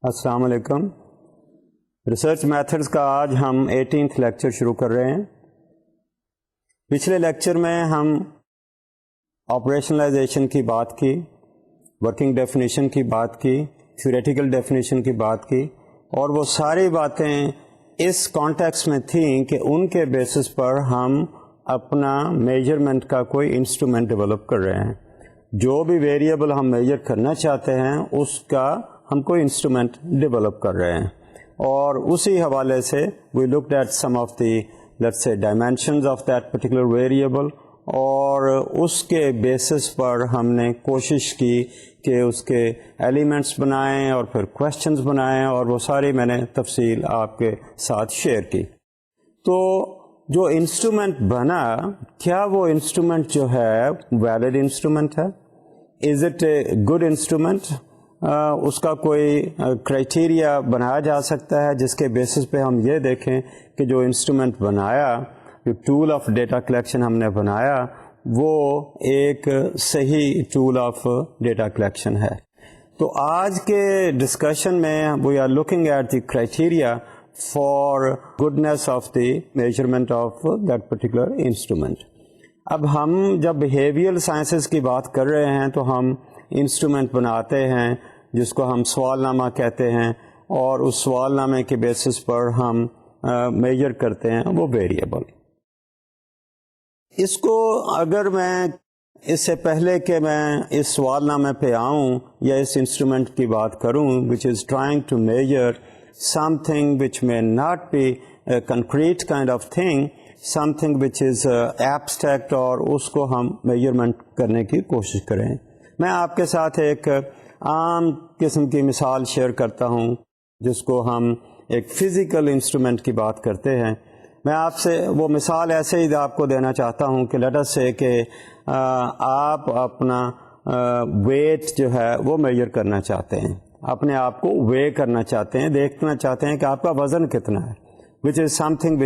السلام علیکم. Research methods کا آج ہم 18th لیکچر شروع کر رہے ہیں. پچھلے لیکچر میں ہم آپریشنلائزیشن کی بات کی، ورکنگ ڈیفینیشن کی بات کی، تھیوریٹیکل ڈیفینیشن کی بات کی، اور وہ ساری باتیں اس کانٹیکس میں تھیں کہ ان کے بیسس پر ہم اپنا میجرمنٹ کا کوئی انسٹرومنٹ ڈیولپ کر رہے ہیں. جو بھی ویریبل ہم میجر کرنا چاہتے ہیں اس کا ہم کوئی انسٹرومنٹ ڈیولپ کر رہے ہیں، اور اسی حوالے سے we looked at some of the let's say dimensions of that particular variable, اور اس کے بیسس پر ہم نے کوشش کی کہ اس کے ایلیمنٹس بنائیں اور پھر کویشچنز بنائیں، اور وہ ساری میں نے تفصیل آپ کے ساتھ شیئر کی. تو جو انسٹرومنٹ بنا، کیا وہ انسٹرومنٹ جو ہے ویلڈ انسٹرومنٹ ہے؟ Is it a good instrument? اس کا کوئی کرائٹیریا بنایا جا سکتا ہے جس کے بیسس پہ ہم یہ دیکھیں کہ جو انسٹرومنٹ بنایا، جو ٹول آف ڈیٹا کلیکشن ہم نے بنایا، وہ ایک صحیح ٹول آف ڈیٹا کلیکشن ہے. تو آج کے ڈسکشن میں we are looking at the criteria for goodness of the measurement of that particular instrument. اب ہم جب بیہیویئرل سائنسز کی بات کر رہے ہیں تو ہم انسٹرومنٹ بناتے ہیں جس کو ہم سوال نامہ کہتے ہیں، اور اس سوال نامے کے بیسس پر ہم میجر کرتے ہیں وہ ویریبل. اس کو اگر میں اس سے پہلے کہ میں اس سوال نامے پہ آؤں یا اس انسٹرومنٹ کی بات کروں which is trying to measure something which may not be a concrete kind of thing, something which is abstract، اور اس کو ہم میجرمنٹ کرنے کی کوشش کریں. میں آپ کے ساتھ ایک عام قسم کی مثال شیئر کرتا ہوں جس کو ہم ایک فزیکل انسٹرومنٹ کی بات کرتے ہیں. میں آپ سے وہ مثال ایسے ہی آپ کو دینا چاہتا ہوں کہ لیٹ اس سے کہ آپ اپنا ویٹ جو ہے وہ میجر کرنا چاہتے ہیں، اپنے آپ کو وے کرنا چاہتے ہیں، دیکھنا چاہتے ہیں کہ آپ کا وزن کتنا ہے، which is something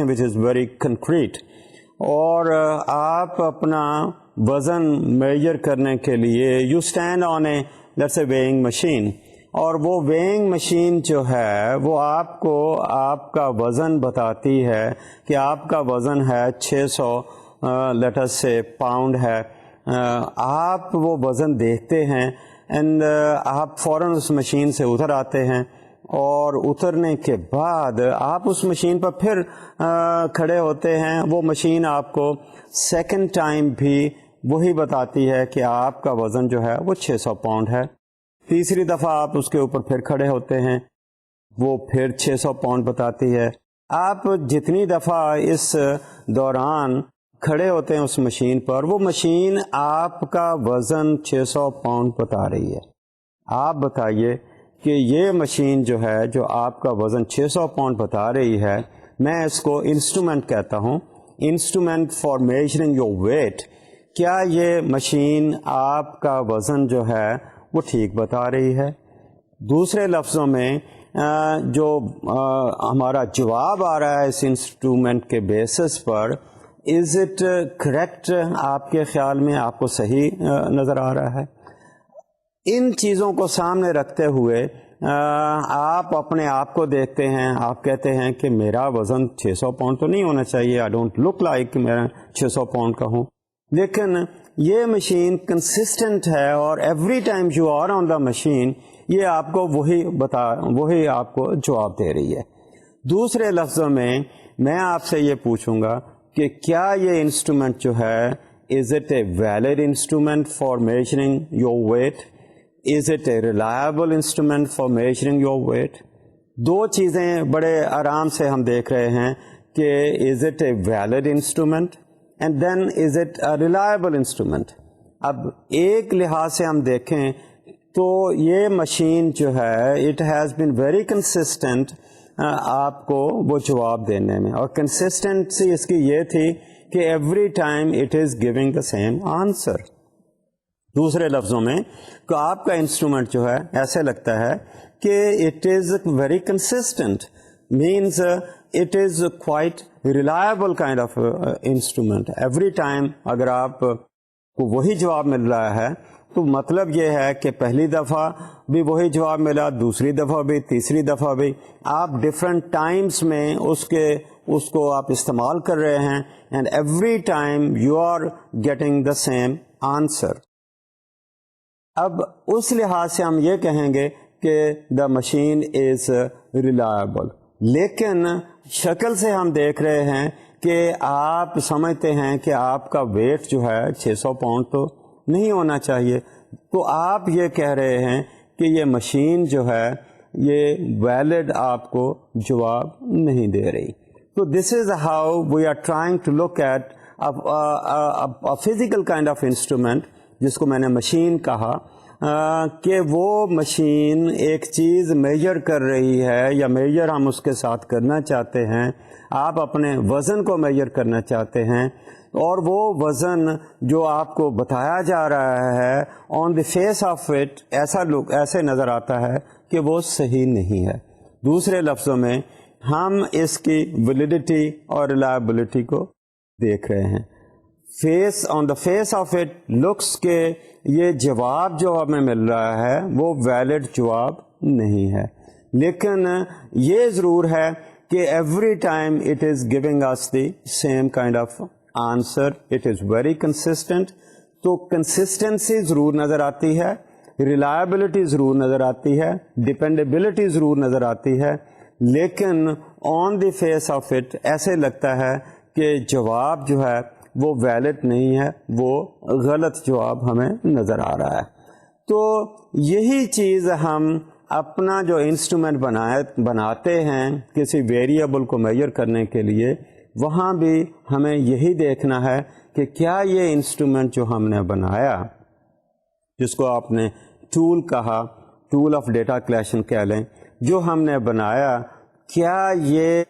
which is very concrete. اور آپ اپنا وزن میجر کرنے کے لیے you stand on a let's a weighing machine, اور وہ ویئنگ مشین جو ہے وہ آپ کو آپ کا وزن بتاتی ہے کہ آپ کا وزن ہے 600 لیٹس سے پاؤنڈ ہے. آپ وہ وزن دیکھتے ہیں اینڈ آپ فوراً اس مشین سے اتر آتے ہیں، اور اترنے کے بعد آپ اس مشین پر پھر کھڑے ہوتے ہیں. وہ مشین آپ کو سیکنڈ ٹائم بھی وہی بتاتی ہے کہ آپ کا وزن جو ہے وہ 600 پاؤنڈ ہے. تیسری دفعہ آپ اس کے اوپر پھر کھڑے ہوتے ہیں، وہ پھر 600 پاؤنڈ بتاتی ہے. آپ جتنی دفعہ اس دوران کھڑے ہوتے ہیں اس مشین پر، وہ مشین آپ کا وزن 600 پاؤنڈ بتا رہی ہے. آپ بتائیے کہ یہ مشین جو ہے جو آپ کا وزن 600 پاؤنڈ بتا رہی ہے، میں اس کو انسٹرومنٹ کہتا ہوں، instrument for measuring your wait. کیا یہ مشین آپ کا وزن جو ہے وہ ٹھیک بتا رہی ہے؟ دوسرے لفظوں میں جو ہمارا جواب آ رہا ہے اس انسٹرومنٹ کے basis per, is it correct? آپ کے خیال میں آپ کو صحیح نظر آ رہا ہے؟ ان چیزوں کو سامنے رکھتے ہوئے آپ اپنے آپ کو دیکھتے ہیں، آپ کہتے ہیں کہ میرا وزن 600 پاؤنڈ تو نہیں ہونا چاہیے، آئی ڈونٹ لک لائک کہ میں 600 پاؤنڈ کا ہوں. لیکن یہ مشین کنسسٹنٹ ہے، اور every time you are on the machine یہ آپ کو وہی آپ کو جواب دے رہی ہے. دوسرے لفظوں میں آپ سے یہ پوچھوں گا کہ کیا یہ انسٹرومنٹ جو ہے is it a valid instrument for measuring your weight? Is it a reliable instrument for measuring your weight? دو چیزیں بڑے آرام سے ہم دیکھ رہے ہیں کہ is it a valid instrument and then is it a reliable instrument. اب ایک لحاظ سے ہم دیکھیں تو یہ مشین جو ہے it has been very consistent آپ کو وہ جواب دینے میں، اور کنسسٹنسی اس کی یہ تھی کہ every time it is giving the same answer. دوسرے لفظوں میں کہ آپ کا انسٹرومنٹ جو ہے ایسے لگتا ہے کہ it is very consistent, means it is quite reliable kind of instrument. Every time اگر آپ کو وہی جواب مل رہا ہے تو مطلب یہ ہے کہ پہلی دفعہ بھی وہی جواب ملا, دوسری دفعہ بھی, تیسری دفعہ بھی, آپ ڈفرینٹ ٹائمز میں اس کو آپ استعمال کر رہے ہیں, and every time you are getting the same answer. اب اس لحاظ سے ہم یہ کہیں گے کہ دا مشین از ریلائبل, لیکن شکل سے ہم دیکھ رہے ہیں کہ آپ سمجھتے ہیں کہ آپ کا ویٹ جو ہے 600 پاؤنڈ تو نہیں ہونا چاہیے, تو آپ یہ کہہ رہے ہیں کہ یہ مشین جو ہے یہ ویلڈ آپ کو جواب نہیں دے رہی. تو this is how we are trying to look at physical kind of instrument, جس کو میں نے مشین کہا, کہ وہ مشین ایک چیز میجر کر رہی ہے, یا میجر ہم اس کے ساتھ کرنا چاہتے ہیں. آپ اپنے وزن کو میجر کرنا چاہتے ہیں, اور وہ وزن جو آپ کو بتایا جا رہا ہے آن دی فیس آف اٹ ایسے نظر آتا ہے کہ وہ صحیح نہیں ہے. دوسرے لفظوں میں ہم اس کی ویلیڈیٹی اور ریلائبلٹی کو دیکھ رہے ہیں. On the face of it looks کے یہ جواب جو ہمیں مل رہا ہے وہ ویلڈ جواب نہیں ہے, لیکن یہ ضرور ہے کہ every time it is giving us the same kind of answer, it is very consistent. تو کنسسٹنسی ضرور نظر آتی ہے, ریلائبلٹی ضرور نظر آتی ہے, ڈپینڈیبلٹی ضرور نظر آتی ہے, لیکن آن دی فیس آف اٹ ایسے لگتا ہے کہ جواب جو ہے وہ ویلڈ نہیں ہے, وہ غلط جواب ہمیں نظر آ رہا ہے. تو یہی چیز ہم اپنا جو انسٹرومنٹ بناتے ہیں کسی ویریبل کو میجر کرنے کے لیے, وہاں بھی ہمیں یہی دیکھنا ہے کہ کیا یہ انسٹرومنٹ جو ہم نے بنایا, جس کو آپ نے ٹول کہا, ٹول آف ڈیٹا کلیکشن کہہ لیں, جو ہم نے بنایا, کیا یہ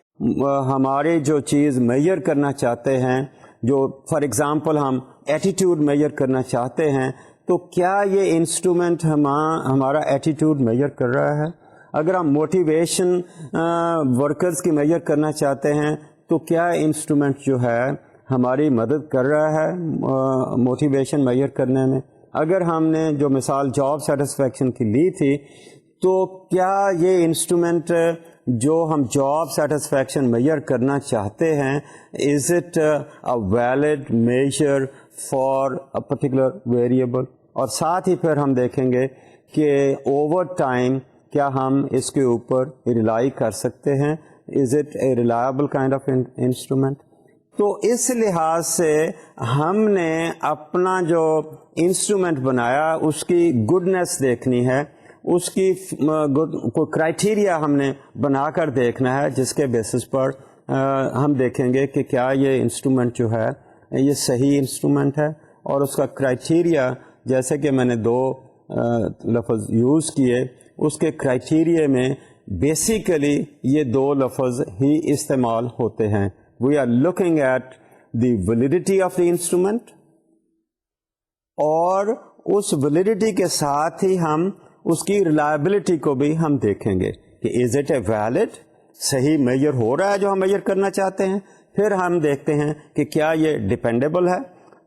ہماری جو چیز میجر کرنا چاہتے ہیں, جو فار ایگزامپل ہم ایٹیٹیوڈ میجر کرنا چاہتے ہیں, تو کیا یہ انسٹرومنٹ ہمارا ایٹیٹیوڈ میجر کر رہا ہے؟ اگر ہم موٹیویشن ورکرز کی میجر کرنا چاہتے ہیں تو کیا انسٹرومنٹ جو ہے ہماری مدد کر رہا ہے موٹیویشن میجر کرنے میں؟ اگر ہم نے جو مثال جاب سیٹسفیکشن کی لی تھی, تو کیا یہ انسٹرومنٹ جو ہم جاب سیٹسفیکشن میجر کرنا چاہتے ہیں, از it a valid measure for a particular variable? اور ساتھ ہی پھر ہم دیکھیں گے کہ اوور ٹائم کیا ہم اس کے اوپر ریلائی کر سکتے ہیں, از it a reliable kind of instrument. تو اس لحاظ سے ہم نے اپنا جو انسٹرومنٹ بنایا اس کی گڈنس دیکھنی ہے, اس کی کوئی کرائٹیریا ہم نے بنا کر دیکھنا ہے, جس کے بیسس پر ہم دیکھیں گے کہ کیا یہ انسٹرومنٹ جو ہے یہ صحیح انسٹرومنٹ ہے. اور اس کا کرائٹیریا, جیسے کہ میں نے 2 لفظ یوز کیے, اس کے کرائٹیریا میں بیسیکلی یہ 2 لفظ ہی استعمال ہوتے ہیں. We are looking at the validity of the instrument, اور اس ویلیڈیٹی کے ساتھ ہی ہم اس کی ریلائبلٹی کو بھی ہم دیکھیں گے کہ از اٹ اے ویلڈ, صحیح میجر ہو رہا ہے جو ہم میجر کرنا چاہتے ہیں. پھر ہم دیکھتے ہیں کہ کیا یہ ڈیپینڈیبل ہے,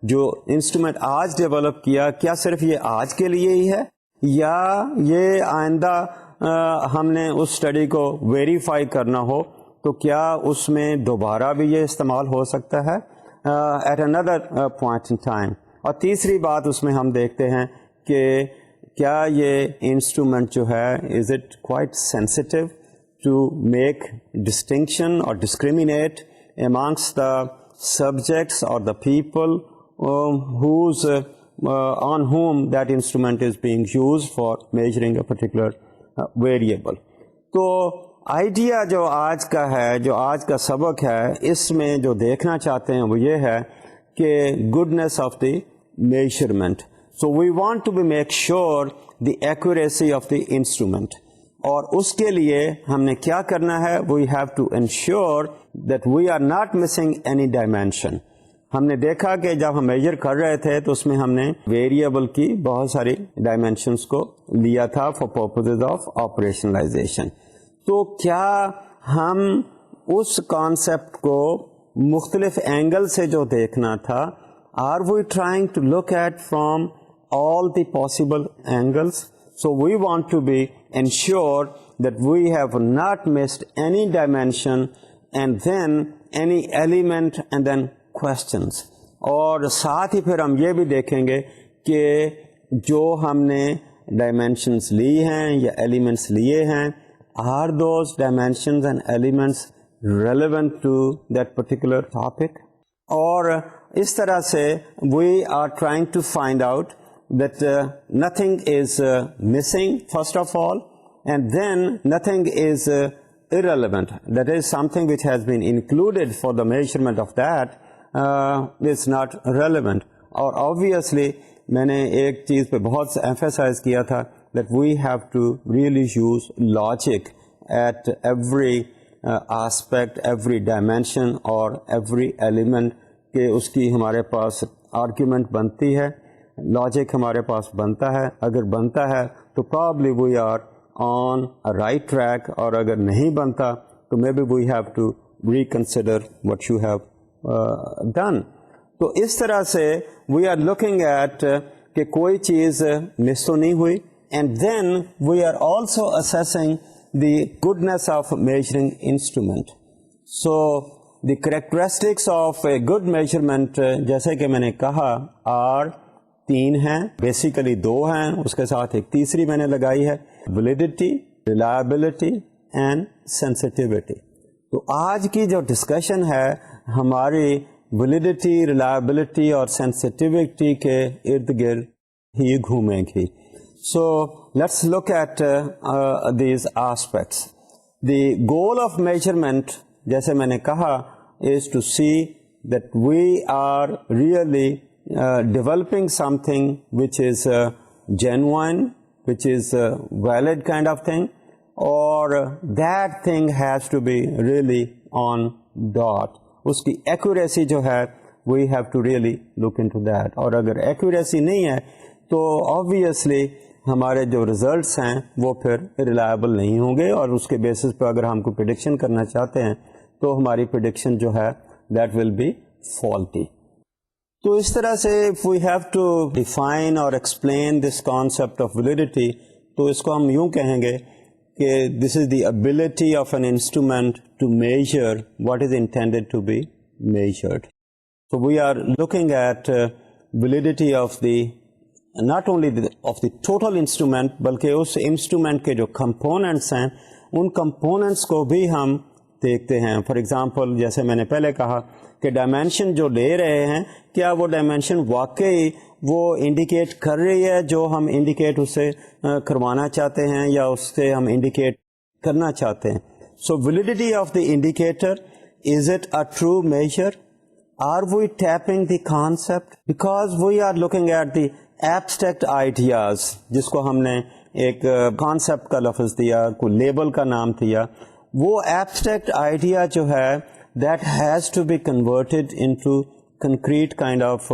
جو انسٹرومنٹ آج ڈیولپ کیا, کیا صرف یہ آج کے لیے ہی ہے, یا یہ آئندہ ہم نے اس اسٹڈی کو ویریفائی کرنا ہو تو کیا اس میں دوبارہ بھی یہ استعمال ہو سکتا ہے at another point in time. اور تیسری بات اس میں ہم دیکھتے ہیں کہ کیا یہ انسٹرومنٹ جو ہے is it quite sensitive to make distinction اور discriminate amongst the subjects or the people on whom that instrument is being used for measuring a particular variable. تو آئیڈیا جو آج کا ہے, جو آج کا سبق ہے, اس میں جو دیکھنا چاہتے ہیں وہ یہ ہے کہ goodness of the measurement. So we want to make sure the accuracy of the instrument. اور اس کے لیے ہم نے کیا کرنا ہے, we have to ensure that we are not missing any dimension. ہم نے دیکھا کہ جب ہم میجر کر رہے تھے تو اس میں ہم نے ویریبل کی بہت ساری ڈائمینشنس کو لیا تھا فار پرپزز آف آپریشنلائزیشن. تو کیا ہم اس کانسیپٹ کو مختلف اینگل سے جو دیکھنا تھا, are we trying to look at from all the possible angles. So we want to be ensured that we have not missed any dimension and then any element and then questions. اور ساتھ ہی پھر ہم یہ بھی دیکھیں گے کہ جو ہم نے ڈائمینشنس لی ہیں یا ایلیمنٹس لیے ہیں, are those dimensions and elements relevant to that particular topic? اور اس طرح سے we are trying to find out that nothing is missing first of all, and then nothing is irrelevant. That is, something which has been included for the measurement of that is not relevant. اور obviously میں نے ایک چیز پہ بہت emphasize کیا تھا that we have to really use logic at every aspect, every dimension اور every element, کہ اس کی ہمارے پاس argument بنتی ہے, لاجک ہمارے پاس بنتا ہے. اگر بنتا ہے تو probably we are on a right track, اور اگر نہیں بنتا تو maybe we have to reconsider what you have done. تو اس طرح سے we are looking at کہ کوئی چیز مس تو نہیں ہوئی, and then we are also assessing the goodness of measuring instrument. So the characteristics of a good measurement, جیسے کہ میں نے کہا, are 3 ہیں, بیسیکلی 2 ہیں, اس کے ساتھ ایک تیسری میں نے لگائی ہے, validity, reliability and sensitivity. تو آج کی جو ڈسکشن ہے ہماری ویلیڈیٹی, ریلائبلٹی اور سینسٹیوٹی کے ارد گرد ہی گھومے گی. So let's look at these aspects. The goal of measurement, جیسے میں نے کہا, is to see that we are really developing something which is genuine, which is a valid kind of thing, or that thing has to be really on dot. اس کی accuracy جو ہے we have to really look into that. اور اگر accuracy نہیں ہے تو obviously ہمارے جو results ہیں وہ پھر reliable نہیں ہوں گے, اور اس کے basis پہ اگر ہم کو prediction کرنا چاہتے ہیں تو ہماری prediction جو ہے that will be faulty. تو اس طرح سے if we have to define or explain this concept of validity, تو اس کو ہم یوں کہیں گے کہ this is the ability of an instrument to measure what is intended to be measured. So we are looking at validity of the not only of the total instrument, بلکہ اس instrument کے جو components ہیں ان components کو بھی ہم دیکھتے ہیں. For example, جیسے میں نے پہلے کہا کہ ڈائمینشن جو لے رہے ہیں, کیا وہ ڈائمینشن واقعی وہ انڈیکیٹ کر رہی ہے جو ہم انڈیکیٹ اسے کروانا چاہتے ہیں یا اس سے ہم انڈیکیٹ کرنا چاہتے ہیں. So validity of the indicator, is it a true measure, are we tapping the concept, because we are looking at the abstract ideas, جس کو ہم نے ایک کانسیپٹ کا لفظ دیا, کوئی لیبل کا نام دیا. وہ ایبسٹریکٹ آئیڈیا جو ہے that has to be converted into concrete kind of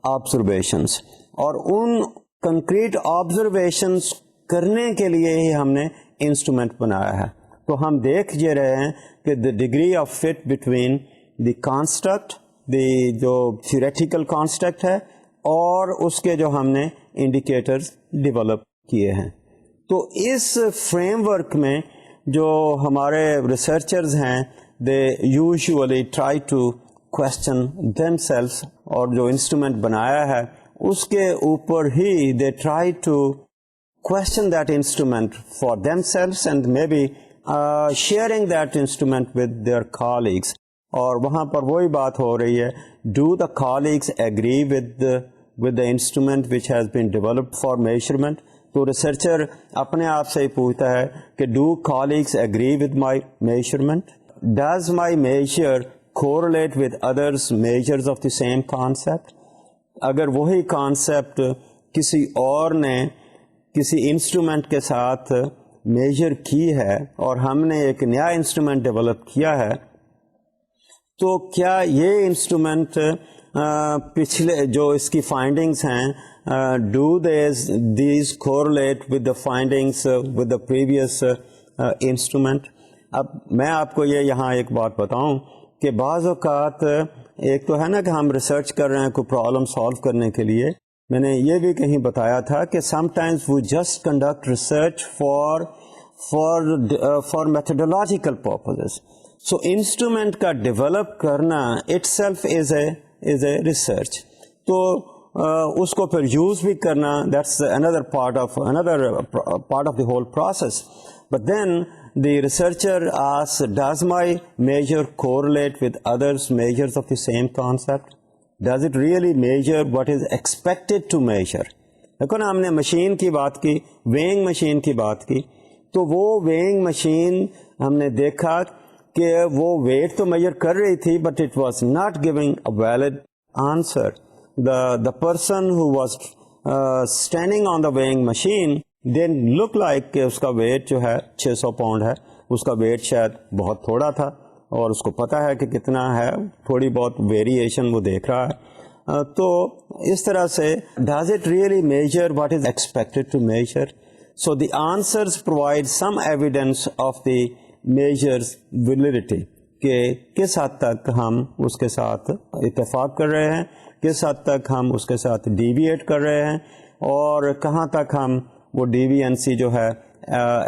observations, اور ان concrete observations کرنے کے لیے ہی ہم نے انسٹرومنٹ بنایا ہے. تو ہم دیکھ یہ رہے ہیں کہ the degree of fit between the construct, جو theoretical construct ہے, اور اس کے جو ہم نے indicators develop کیے ہیں. تو اس فریم ورک میں جو ہمارے ریسرچرز ہیں they usually try to question themselves, اور جو انسٹرومنٹ بنایا ہے اس کے اوپر ہی they try to question that instrument for themselves and maybe sharing that instrument with their colleagues. اور وہاں پر وہی بات ہو رہی ہے, do the colleagues agree with the instrument which has been developed for measurement. تو ریسرچر اپنے آپ سے ہی پوچھتا ہے کہ do colleagues agree with my measurement? Does my measure correlate with others' measures of the same concept? اگر وہی concept کسی اور نے کسی انسٹرومنٹ کے ساتھ میجر کی ہے اور ہم نے ایک نیا انسٹرومنٹ ڈیولپ کیا ہے, تو کیا یہ انسٹرومنٹ پچھلے جو اس کی فائنڈنگس ہیں, do these correlate with the findings with the previous instrument? اب میں آپ کو یہاں ایک بات بتاؤں کہ بعض اوقات ایک تو ہے نا کہ ہم ریسرچ کر رہے ہیں کوئی پرابلم سالو کرنے کے لیے, میں نے یہ بھی کہیں بتایا تھا کہ sometimes we just conduct research for methodological purposes. So instrument کا ڈیولپ کرنا itself is a research. تو اس کو پھر یوز بھی کرنا, that's another part of the whole process. But then the researcher asks, does my measure correlate with others' measures of the same concept? Does it really measure what is expected to measure? دیکھو نا, ہم نے machine کی بات کی, weighing machine کی بات کی, تو وہ ویئنگ مشین ہم نے دیکھا کہ وہ ویٹ تو میجر کر رہی تھی, but it was not giving a valid answer. The person who was standing on the weighing machine didn't look like کہ اس کا ویٹ جو ہے 600 پاؤنڈ ہے, اس کا ویٹ شاید بہت تھوڑا تھا اور اس کو پتا ہے کہ کتنا ہے, تھوڑی بہت ویریشن وہ دیکھ رہا ہے. تو اس طرح سے does it really measure what is expected to measure? So the answers provide some evidence of the measure's validity, کہ کس حد تک ہم اس کے ساتھ اتفاق کر رہے ہیں, کس حد تک ہم اس کے ساتھ ڈیویٹ کر رہے ہیں, اور کہاں تک ہم وہ ڈیویئنسی جو ہے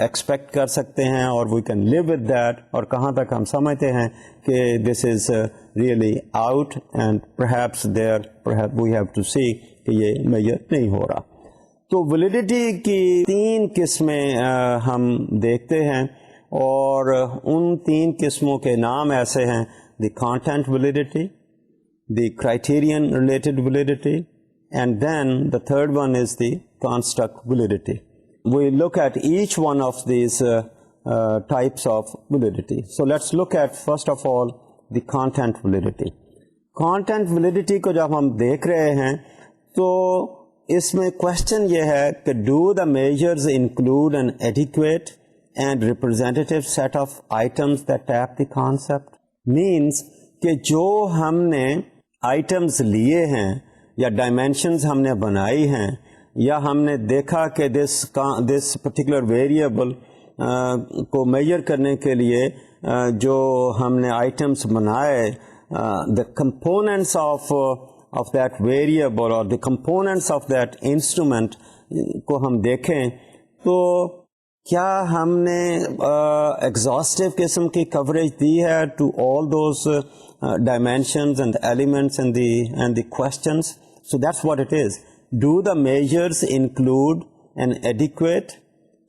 ایکسپیکٹ کر سکتے ہیں اور we can live with that, اور کہاں تک ہم سمجھتے ہیں کہ this is really out and perhaps we have to see کہ یہ میجر نہیں ہو رہا. تو ویلیڈیٹی کی 3 قسمیں ہم دیکھتے ہیں, اور ان 3 قسموں کے نام ایسے ہیں: the content validity, the criterion related validity, and then the third one is the construct validity. We look at each one of these types of validity. So let's look at first of all the content validity. Content validity کو جب ہم دیکھ رہے ہیں تو اس میں question یہ ہے کہ do the measures include an adequate and representative set of items that tap the concept? Means کہ جو ہم نے آئٹمس لیے ہیں یا ڈائمینشنز ہم نے بنائی ہیں, یا ہم نے دیکھا کہ دس پرٹیکولر ویریبل کو میجر کرنے کے لیے جو ہم نے آئٹمس بنائے, the components of that variable اور the components of that instrument کو ہم دیکھیں, تو کیا ہم نے ایگزاسٹو قسم کی کوریج دی ہے to all those dimensions and elements and the questions? So that's what it is. Do the measures include an adequate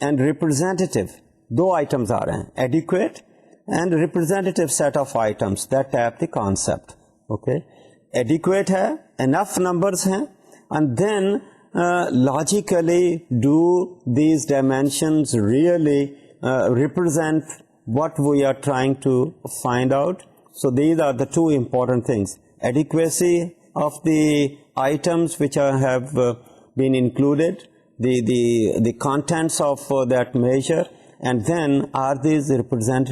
and representative, 2 items آ رہے ہیں, adequate and representative set of items that tap the concept. Okay, adequate ہے, enough numbers ہیں, and then logically do these dimensions really represent what we are trying to find out? So these are the 2 important things: adequacy of the items which have been included, the contents of that measure, and then are these represent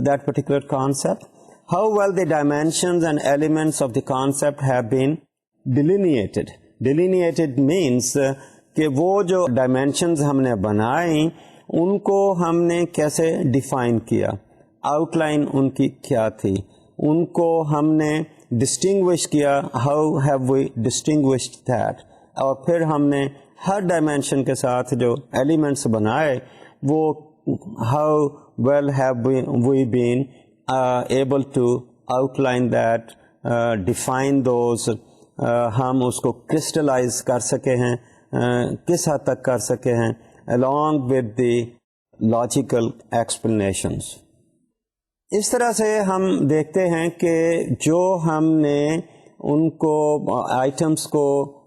that particular concept? How well the dimensions and elements of the concept have been delineated. Delineated means کہ وہ جو dimensions ہم نے بنائیں ان کو ہم نے کیسے ڈیفائن کیا, آؤٹ لائن ان کی کیا تھی, ان کو ہم نے ڈسٹنگوش کیا, how have we distinguished that, اور پھر ہم نے ہر ڈائمینشن کے ساتھ جو ایلیمنٹس بنائے وہ how well have we been able to outline that, define those, ہم اس کو کرسٹلائز کر سکے ہیں, کس حد تک کر سکے ہیں, along with the logical explanations. اس طرح سے ہم دیکھتے ہیں کہ جو ہم نے ان کو آئٹمس کو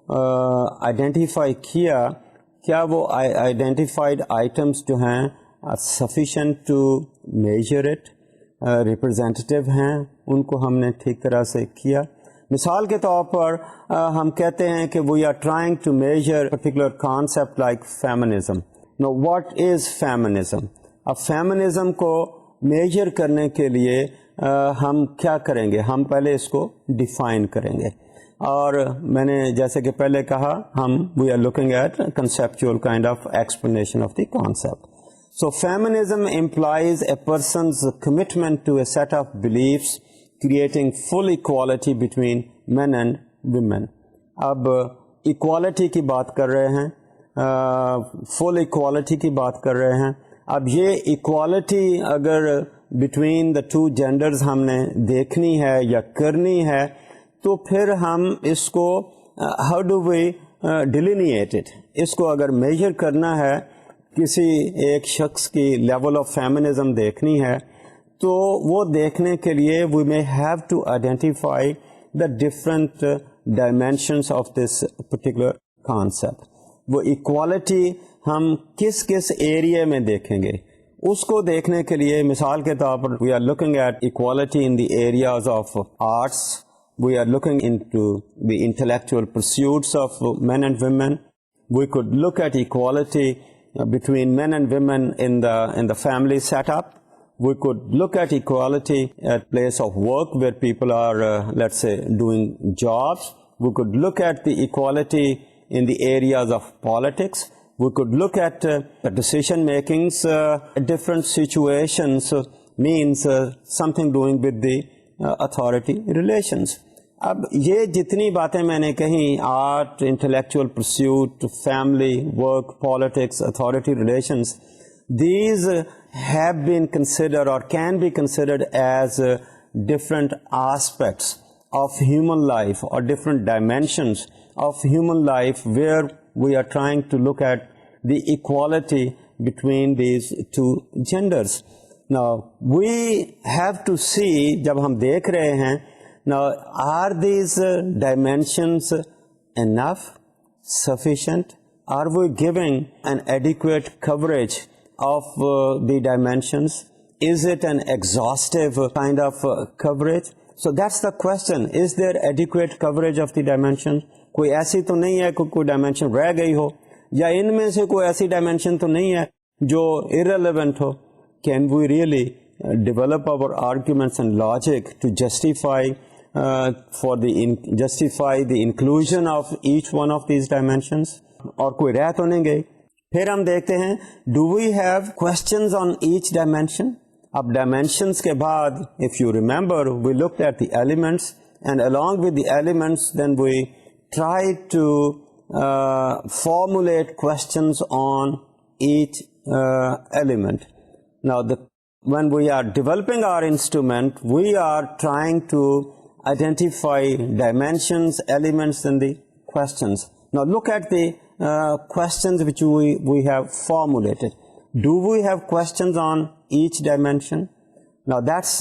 آئیڈینٹیفائی کیا, کیا وہ آئیڈینٹیفائڈ آئٹمس جو ہیں sufficient to measure it, representative ہیں, ان کو ہم نے ٹھیک طرح سے کیا. مثال کے طور پر ہم کہتے ہیں کہ we are trying to measure particular concept like feminism. Now what is feminism? اب فیمنزم کو میجر کرنے کے لیے ہم کیا کریں گے؟ ہم پہلے اس کو ڈیفائن کریں گے, اور میں نے جیسے کہ پہلے کہا ہم we are looking at conceptual kind of explanation of the concept. So feminism implies a person's commitment to a set of beliefs creating full equality between men and women. اب ایکوالٹی کی بات کر رہے ہیں, فل ایکوالٹی کی بات کر رہے ہیں. اب یہ ایکوالٹی اگر بٹوین دا ٹو جینڈرز ہم نے دیکھنی ہے یا کرنی ہے, تو پھر ہم اس کو how do we delineate it, اس کو اگر میجر کرنا ہے, کسی ایک شخص کی لیول آف فیمنزم دیکھنی ہے, تو وہ دیکھنے کے لیے we may have to identify the different dimensions of this particular concept. وہ ایکوالٹی ہم کس کس ایریا میں دیکھیں گے, اس کو دیکھنے کے لیے مثال کے طور پر we are looking at equality in the areas of arts, we are looking into the intellectual pursuits of men and women. We could look at equality between men and women in the family setup. We could look at equality at place of work where people are, let's say, doing jobs. We could look at the equality in the areas of politics. We could look at the decision makings, different situations, means something doing with the authority relations. اب یہ جتنی باتیں میں نے کہیں, art, intellectual pursuit, family, work, politics, authority relations, these have been considered اور can be considered as different aspects of human life اور different dimensions of human life where we are trying to look at the equality between these two genders. Now we have to see, جب ہم دیکھ رہے ہیں, now are these dimensions enough, sufficient? Are we giving an adequate coverage of the dimensions? Is it an exhaustive kind of coverage? So that's the question. Is there adequate coverage of the dimensions? کوئی ایسی تو نہیں ہے کوئی dimension رہ گئی ہو, یا ان میں سے کوئی ایسی ڈائمینشن تو نہیں ہے جو irrelevant who. Can we really develop our arguments and logic to justify the inclusion of each one of these dimensions? اور کوئی رہ تو نہیں گئی. پھر ہم دیکھتے ہیں, do we have questions on each dimension? اب dimensions کے بعد, if you remember, we looked at the elements, and along with the elements then we tried to formulate questions on each element. Now, when we are developing our instrument, we are trying to identify dimensions, elements, and the questions. Now, look at the questions which we have formulated. Do we have questions on each dimension? Now, that's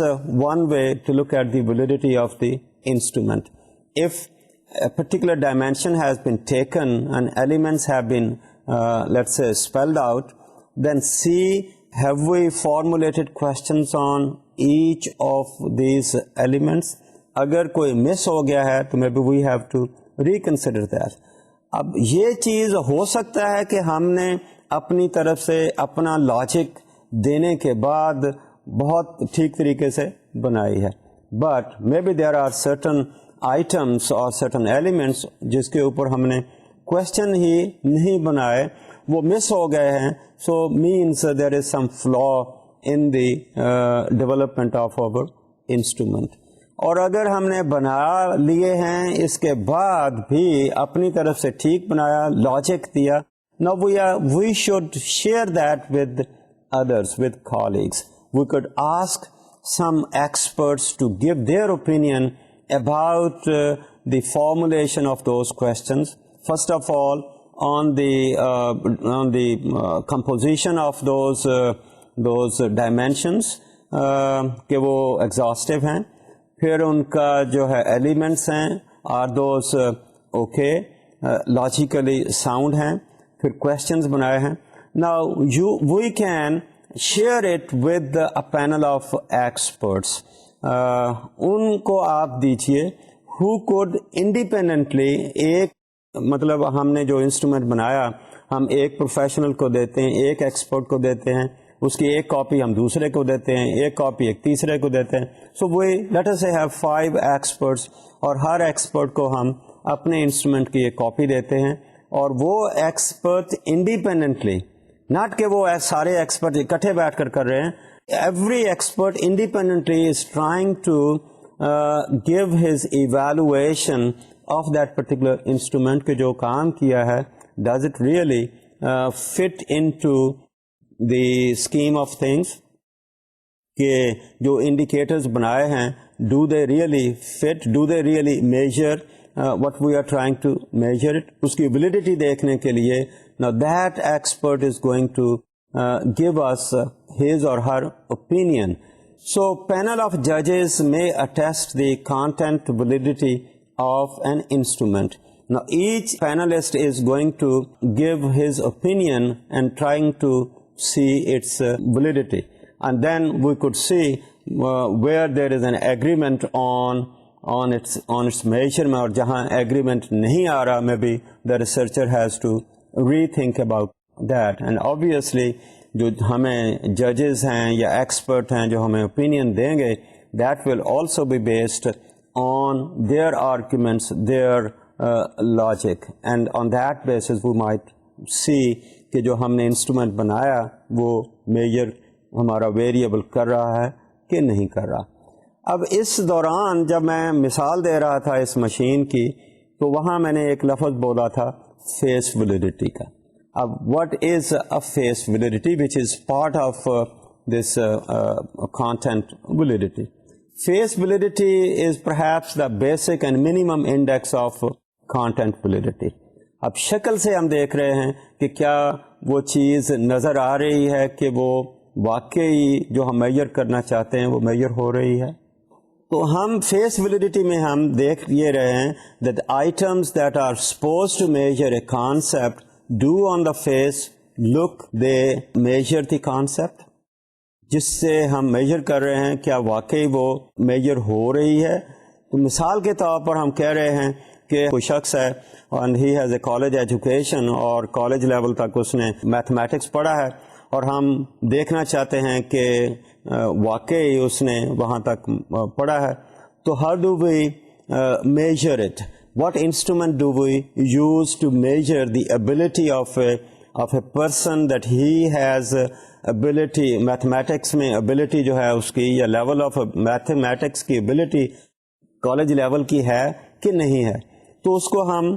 one way to look at the validity of the instrument. If a particular dimension has been taken and elements have been, let's say, spelled out, then see, have we formulated questions on each of these elements? اگر کوئی مس ہو گیا ہے تو maybe we have to reconsider that. اب یہ چیز ہو سکتا ہے کہ ہم نے اپنی طرف سے اپنا لاجک دینے کے بعد بہت ٹھیک طریقے سے بنائی ہے, but maybe there are certain items or certain elements جس کے اوپر ہم نے کوشچن ہی نہیں بنائے, وہ مس ہو گئے ہیں, so means there is some flaw in the development of our instrument. اور اگر ہم نے بنا لیے ہیں اس کے بعد بھی اپنی طرف سے ٹھیک بنایا, لاجک دیا, now we should share that with others, with colleagues. We could ask some experts to give their opinion about the formulation of those questions. First of all, on the composition of those dimensions, کہ وہ exhaustive ہیں. پھر ان کا جو ہے elements ہیں, are those okay, logically sound ہیں. پھر کوشچنز بنائے ہیں. Now we can share it with a panel of experts. ان کو آپ دیجیے ہو کوڈ انڈیپینڈنٹلی, ایک مطلب ہم نے جو انسٹرومنٹ بنایا ہم ایک پروفیشنل کو دیتے ہیں, ایک ایکسپرٹ کو دیتے ہیں, اس کی ایک کاپی ہم دوسرے کو دیتے ہیں, ایک کاپی ایک تیسرے کو دیتے ہیں. So we let us have 5 experts, اور ہر ایکسپرٹ کو ہم اپنے انسٹرومنٹ کی ایک کاپی دیتے ہیں, اور وہ ایکسپرٹ انڈیپینڈنٹلی, ناٹ کہ وہ سارے ایکسپرٹ اکٹھے بیٹھ کر رہے ہیں, every expert independently is trying to give his evaluation of that particular instrument کہ جو کام کیا ہے does it really fit into the scheme of things کہ جو انڈیکیٹرز بنائے ہیں do they really fit, do they really measure what we are trying to measure it. اس کی validity دیکھنے کے لیے now that expert is going to give us his or her opinion. So panel of judges may attest the content validity of an instrument. Now each panelist is going to give his opinion and trying to see its validity. And then we could see where there is an agreement on its measurement, اور جہاں agreement نہیں آ رہا, maybe the researcher has to rethink about that. And obviously جو ہمیں ججز ہیں یا expert ہیں جو ہمیں اوپینین دیں گے, that will also be based on their arguments, their logic, and on that basis we might see کہ جو ہم نے انسٹرومنٹ بنایا وہ میجر ہمارا ویریبل کر رہا ہے کہ نہیں کر رہا. اب اس دوران جب میں مثال دے رہا تھا اس مشین کی تو وہاں میں نے ایک لفظ بولا تھا فیس ویلیڈیٹی کا. اب what is a face validity which is part of this content validity. Face validity is perhaps the basic and minimum index of content validity. اب شکل سے ہم دیکھ رہے ہیں کہ کیا وہ چیز نظر آ رہی ہے کہ وہ واقعی جو ہم میجر کرنا چاہتے ہیں وہ میجر ہو رہی ہے. تو ہم فیس ویلیڈیٹی میں ہم دیکھ یہ رہے ہیں that items that are supposed to measure a concept do on the face look they measure the concept. جس سے ہم میجر کر رہے ہیں کیا واقعی وہ میجر ہو رہی ہے. تو مثال کے طور پر ہم کہہ رہے ہیں کہ کوئی شخص ہے and he has a college education اور کالج لیول تک اس نے میتھمیٹکس پڑھا ہے اور ہم دیکھنا چاہتے ہیں کہ واقعی اس نے وہاں تک پڑھا ہے. تو how do we measure it? What instrument do we use to measure the ability of a person that he has ability mathematics میں ability جو ہے اس کی یا level of mathematics کی ability کالج لیول کی ہے کہ نہیں ہے. تو اس کو ہم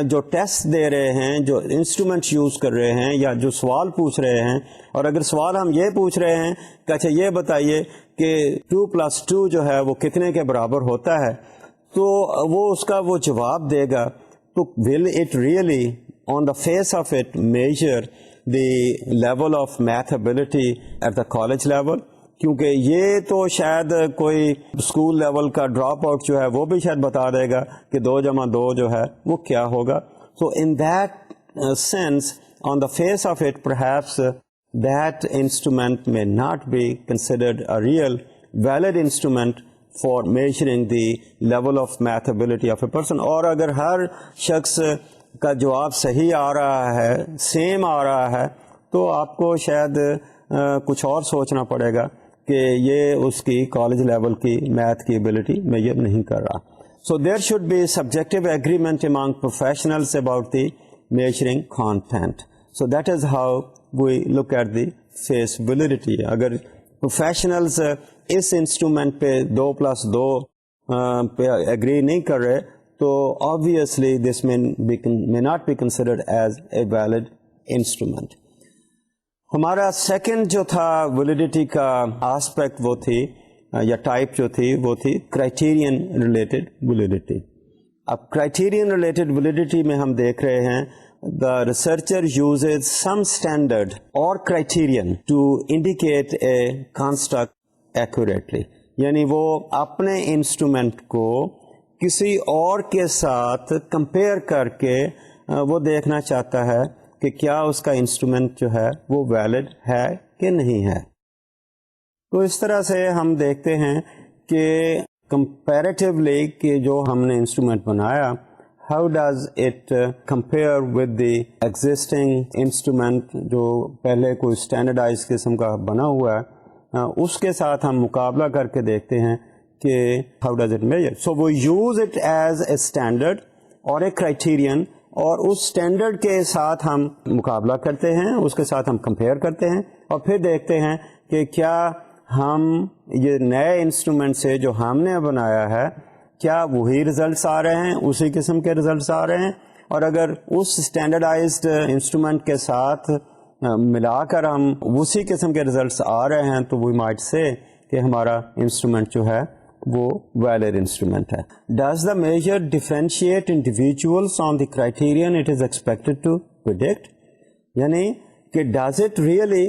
جو ٹیسٹ دے رہے ہیں, جو انسٹرومنٹ یوز کر رہے ہیں یا جو سوال پوچھ رہے ہیں, اور اگر سوال ہم یہ پوچھ رہے ہیں کہ اچھا یہ بتائیے کہ 2+2 جو ہے وہ کتنے کے برابر ہوتا ہے, تو وہ اس کا وہ جواب دے گا. تو will it really on the face of it measure the level of math ability at the college level? کیونکہ یہ تو شاید کوئی اسکول لیول کا ڈراپ آؤٹ جو ہے وہ بھی شاید بتا دے گا کہ 2+2 جو ہے وہ کیا ہوگا. So in that sense, on the face of it, perhaps that instrument may not be considered a real valid instrument for measuring the level of math ability of a person. اور اگر ہر شخص کا جواب صحیح آ رہا ہے, سیم آ رہا ہے, تو آپ کو شاید کچھ اور سوچنا پڑے گا کہ یہ اس کی کالج لیول کی میتھ کی ایبلٹی میجر نہیں کر رہا. So there should be subjective agreement among professionals about the measuring content. So that is how we look at the face validity. اگر professionals اس انسٹرومنٹ پہ 2+2 پہ ایگری نہیں کر رہے تو obviously this may not be considered as a valid instrument. ہمارا second جو تھا ویلیڈیٹی کا آسپیکٹ وہ تھی یا ٹائپ جو تھی وہ تھی کرائٹیرین ریلیٹڈ ویلیڈیٹی. اب کرائٹیرین ریلیٹڈ ویلیڈیٹی میں ہم دیکھ رہے ہیں the researcher uses some standard or criterion to indicate a construct accurately. یعنی وہ اپنے انسٹرومنٹ کو کسی اور کے ساتھ کمپیئر کر کے وہ دیکھنا چاہتا ہے کہ کیا اس کا انسٹرومنٹ جو ہے وہ ویلڈ ہے کہ نہیں ہے. تو اس طرح سے ہم دیکھتے ہیں کہ کمپیریٹیولی کہ جو ہم نے انسٹرومنٹ بنایا, how does it compare with the existing instrument جو پہلے کوئی اسٹینڈرڈائز قسم کا بنا ہوا ہے, اس کے ساتھ ہم مقابلہ کر کے دیکھتے ہیں کہ how does it measure. So we use it as a standard اور اے کرائٹیرین, اور اس اسٹینڈرڈ کے ساتھ ہم مقابلہ کرتے ہیں, اس کے ساتھ ہم کمپیئر کرتے ہیں, اور پھر دیکھتے ہیں کہ کیا ہم یہ نئے انسٹرومنٹ سے جو ہم نے بنایا ہے کیا وہی ریزلٹس آ رہے ہیں, اسی قسم کے ریزلٹس آ رہے ہیں؟ اور اگر اس اسٹینڈرڈائزڈ انسٹرومنٹ کے ساتھ ملا کر ہم اسی قسم کے ریزلٹس آ رہے ہیں تو وی مائٹ سے کہ ہمارا انسٹرومنٹ جو ہے وہ ویلڈ انسٹرومنٹ ہے. Does the measure differentiate individuals on the criterion it is expected to predict? یعنی کہ ڈز اٹ ریئلی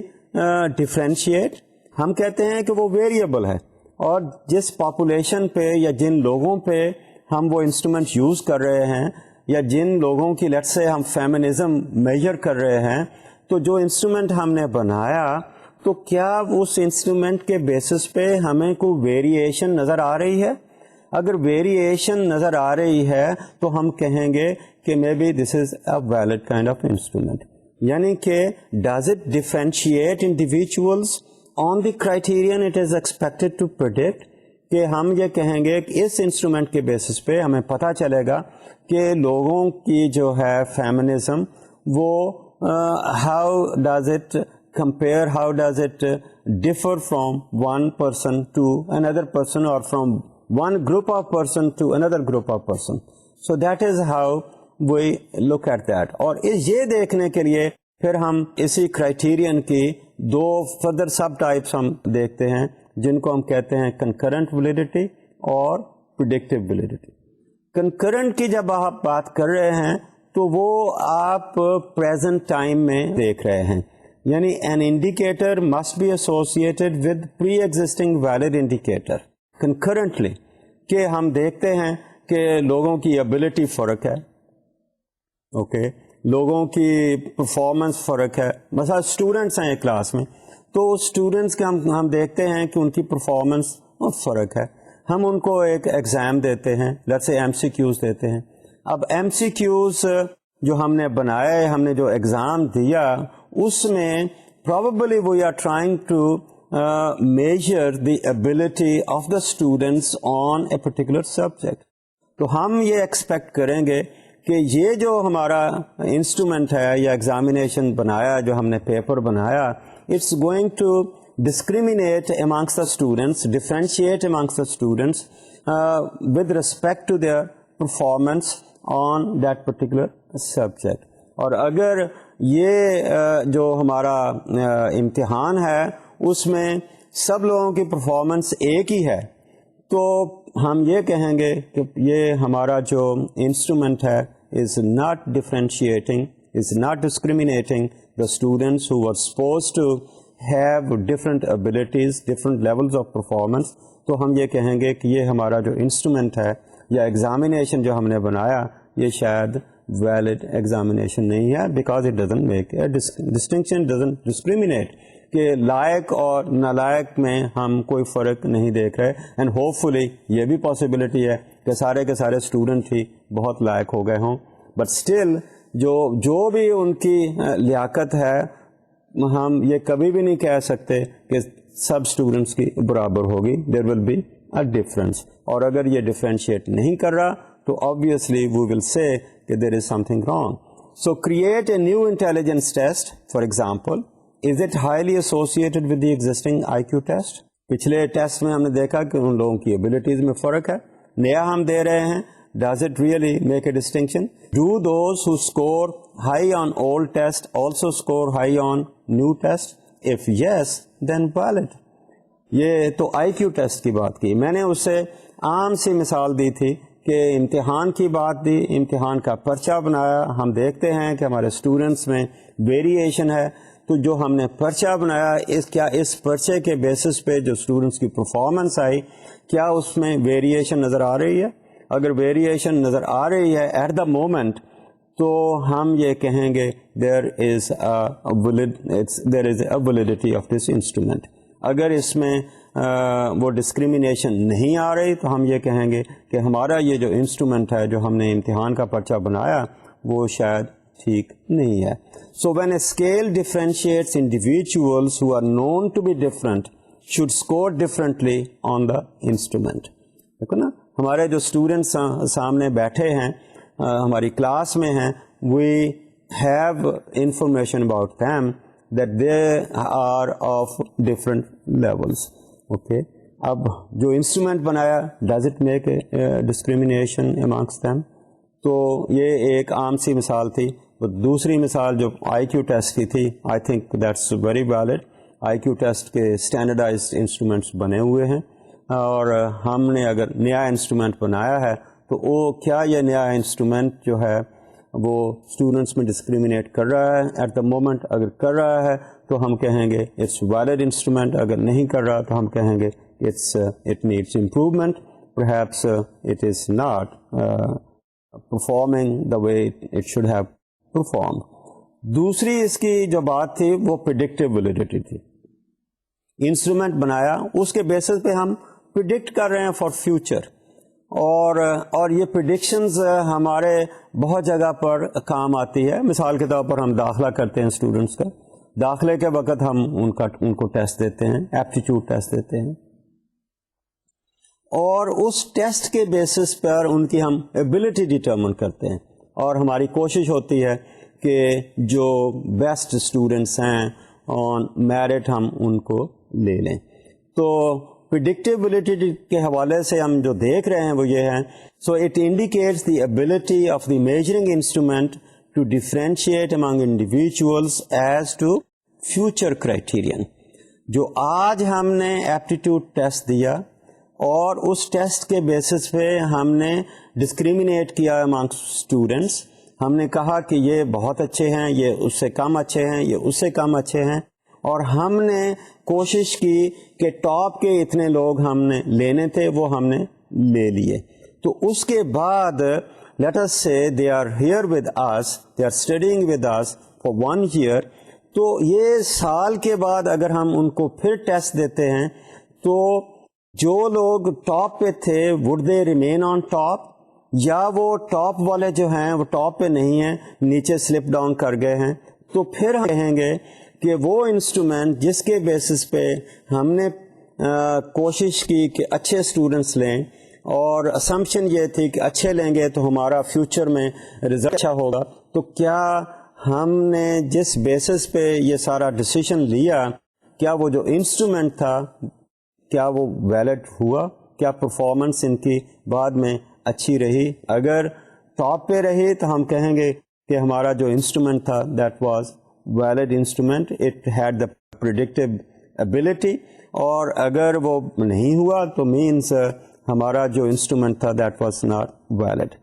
ڈیفرینشیٹ؟ ہم کہتے ہیں کہ وہ ویریبل ہے, اور جس پاپولیشن پہ یا جن لوگوں پہ ہم وہ انسٹرومنٹ یوز کر رہے ہیں, یا جن لوگوں کی لیٹ سے ہم فیمنزم میجر کر رہے ہیں, تو جو انسٹرومنٹ ہم نے بنایا تو کیا اس انسٹرومنٹ کے بیسس پہ ہمیں کوئی ویریشن نظر آ رہی ہے؟ اگر ویریشن نظر آ رہی ہے تو ہم کہیں گے کہ maybe this is a valid kind of instrument. یعنی کہ does it differentiate individuals on the criterion it is expected to predict? کہ ہم یہ کہیں گے کہ اس انسٹرومنٹ کے بیسس پہ ہمیں پتہ چلے گا کہ لوگوں کی جو ہے فیمنزم وہ how does it compare, how does it differ from one person to another person, or from one group of person to another group of person. So that is how we look at that. اور یہ دیکھنے کے لیے پھر ہم اسی criterion کی دو further sub types ہم دیکھتے ہیں, جن کو ہم کہتے ہیں کنکرنٹ ویلیڈیٹی اور پریڈکٹیو ویلیڈیٹی. کنکرنٹ کی جب آپ بات کر رہے ہیں تو وہ آپ پریزنٹ ٹائم میں دیکھ رہے ہیں, یعنی an indicator must be associated with pre-existing valid indicator concurrently. کہ ہم دیکھتے ہیں کہ لوگوں کی ابیلٹی فرق ہے, اوکے, لوگوں کی پرفارمنس فرق ہے. مثلا اسٹوڈنٹس ہیں ایک کلاس میں, تو اسٹوڈنٹس کے ہم دیکھتے ہیں کہ ان کی پرفارمنس فرق ہے. ہم ان کو ایک ایگزام دیتے ہیں, let's say M C Qs دیتے ہیں. اب ایم سی کیوز جو ہم نے بنائے, ہم نے جو ایگزام دیا, اس میں probably we are trying to measure the ability of the students on a particular subject. تو ہم یہ ایکسپیکٹ کریں گے کہ یہ جو ہمارا انسٹرومنٹ ہے یا ایگزامینیشن بنایا, جو ہم نے پیپر بنایا, it's going to discriminate amongst the students, differentiate amongst the students with respect to their performance on that particular subject. اور اگر یہ جو ہمارا امتحان ہے اس میں سب لوگوں کی پرفارمنس ایک ہی ہے, تو ہم یہ کہیں گے کہ یہ ہمارا جو انسٹرومنٹ ہے is not differentiating, is not discriminating the students who are suppose to have different abilities, different levels of performance. تو ہم یہ کہیں گے کہ یہ ہمارا جو انسٹرومنٹ ہے یا ایگزامینیشن جو ہم نے بنایا, یہ شاید ویلڈ ایگزامینیشن نہیں ہے, because it doesn't make a distinction, doesn't discriminate, کہ لائق اور نالائق میں ہم کوئی فرق نہیں دیکھ رہے. اینڈ ہوپ فلی یہ بھی پاسبلٹی ہے کہ سارے کے سارے اسٹوڈنٹ ہی بہت لائق ہو گئے ہوں, بٹ اسٹل جو بھی ان کی لیاقت ہے, ہم یہ کبھی بھی نہیں کہہ سکتے کہ سب اسٹوڈنٹس کی برابر ہوگی. دیر ول بی اے ڈفرینس, اور اگر یہ ڈفرینشیٹ نہیں کر رہا تو obviously we will say that there is something wrong. So create a new intelligence test. For example, is it highly associated with the existing IQ test? پچھلے test میں ہم نے دیکھا کہ ان لوگوں کی ابیلٹیز میں فرق ہے, نیا ہم دے رہے ہیں. Does it really make a distinction? Do those who score high on old test also score high on new test? If yes, then valid. یہ تو IQ ٹیسٹ کی بات کی. میں نے اس سے عام سی مثال دی تھی کہ امتحان کی بات دی, امتحان کا پرچہ بنایا, ہم دیکھتے ہیں کہ ہمارے اسٹوڈنٹس میں ویریشن ہے, تو جو ہم نے پرچہ بنایا, کیا اس پرچے کے بیسس پہ جو اسٹوڈنٹس کی پرفارمنس آئی, کیا اس میں ویریشن نظر آ رہی ہے؟ اگر ویریشن نظر آ رہی ہے ایٹ دا مومنٹ, تو ہم یہ کہیں گے دیر از اے ویلیڈیٹی آف دس انسٹرومنٹ. اگر اس میں وہ ڈسکریمنیشن نہیں آ رہی تو ہم یہ کہیں گے کہ ہمارا یہ جو انسٹرومنٹ ہے, جو ہم نے امتحان کا پرچہ بنایا, وہ شاید ٹھیک نہیں ہے. So when a scale differentiates individuals who are known to be different should score differently on the instrument. دیکھو نا, ہمارے جو اسٹوڈنٹس سامنے بیٹھے ہیں, ہماری کلاس میں ہیں, we have information about them that they are of different levels. Okay, اب جو انسٹرومنٹ بنایا does it make discrimination amongst them? تو یہ ایک عام سی مثال تھی. دوسری مثال جو آئی کیو ٹیسٹ کی تھی, I think that's very valid. I Q test کے اسٹینڈرڈائزڈ انسٹرومنٹس بنے ہوئے ہیں, اور ہم نے اگر نیا انسٹرومنٹ بنایا ہے تو وہ کیا یہ نیا انسٹرومنٹ جو ہے وہ اسٹوڈنٹس میں ڈسکریمنیٹ کر رہا ہے ایٹ دا مومنٹ؟ اگر کر رہا ہے تو ہم کہیں گے اٹس ویلڈ انسٹرومنٹ, اگر نہیں کر رہا تو ہم کہیں گے it needs improvement, perhaps it is not performing the way it should have perform. دوسری اس کی جو بات تھی وہ پریڈکٹیو ویلیڈیٹی تھی. انسٹرومنٹ بنایا, اس کے بیسس پہ ہم پریڈکٹ کر رہے ہیں فار فیوچر, اور یہ پریڈکشنز ہمارے بہت جگہ پر کام آتی ہے. مثال کے طور پر ہم داخلہ کرتے ہیں اسٹوڈنٹس کا, داخلے کے وقت ہم ان کو ٹیسٹ دیتے ہیں, ایپٹیٹیوڈ ٹیسٹ دیتے ہیں, اور اس ٹیسٹ کے بیسس پر ان کی ہم ایبلٹی ڈٹرمن کرتے ہیں, اور ہماری کوشش ہوتی ہے کہ جو بیسٹ اسٹوڈنٹس ہیں آن میرٹ ہم ان کو لے لیں. تو پریڈکٹیبلٹی کے حوالے سے ہم جو دیکھ رہے ہیں وہ یہ ہے, so it indicates the ability of the measuring instrument to differentiate among individuals as to future criterion. جو آج ہم نے ایپٹیٹیوڈ ٹیسٹ دیا اور اس ٹیسٹ کے بیسس پہ ہم نے ڈسکریمنیٹ کیا امانگ اسٹوڈنٹس, ہم نے کہا کہ یہ بہت اچھے ہیں, یہ اس سے کم اچھے ہیں, یہ اس سے کم اچھے ہیں, اور ہم نے کوشش کی کہ ٹاپ کے اتنے لوگ ہم نے لینے تھے وہ ہم نے لے لیے. تو اس کے بعد let us say they are here with us, they are studying with us for 1 year. تو یہ سال کے بعد اگر ہم ان کو پھر ٹیسٹ دیتے ہیں تو جو لوگ ٹاپ پہ تھے would they remain on top, یا وہ ٹاپ والے جو ہیں وہ ٹاپ پہ نہیں ہیں, نیچے سلپ ڈاؤن کر گئے ہیں. تو پھر ہم کہیں گے کہ وہ انسٹرومنٹ جس کے بیسس پہ ہم نے کوشش کی کہ اچھے اسٹوڈنٹس لیں, اور اسمپشن یہ تھی کہ اچھے لیں گے تو ہمارا فیوچر میں رزلٹ اچھا ہوگا, تو کیا ہم نے جس بیسس پہ یہ سارا ڈسیشن لیا, کیا وہ جو انسٹرومنٹ تھا کیا وہ ویلڈ ہوا؟ کیا پرفارمنس ان کی بعد میں اچھی رہی؟ اگر ٹاپ پہ رہی تو ہم کہیں گے کہ ہمارا جو انسٹرومنٹ تھا that was valid instrument, it had the predictive ability. اور اگر وہ نہیں ہوا تو مینس ہمارا جو انسٹرومنٹ تھا دیٹ واز ناٹ ویلڈ.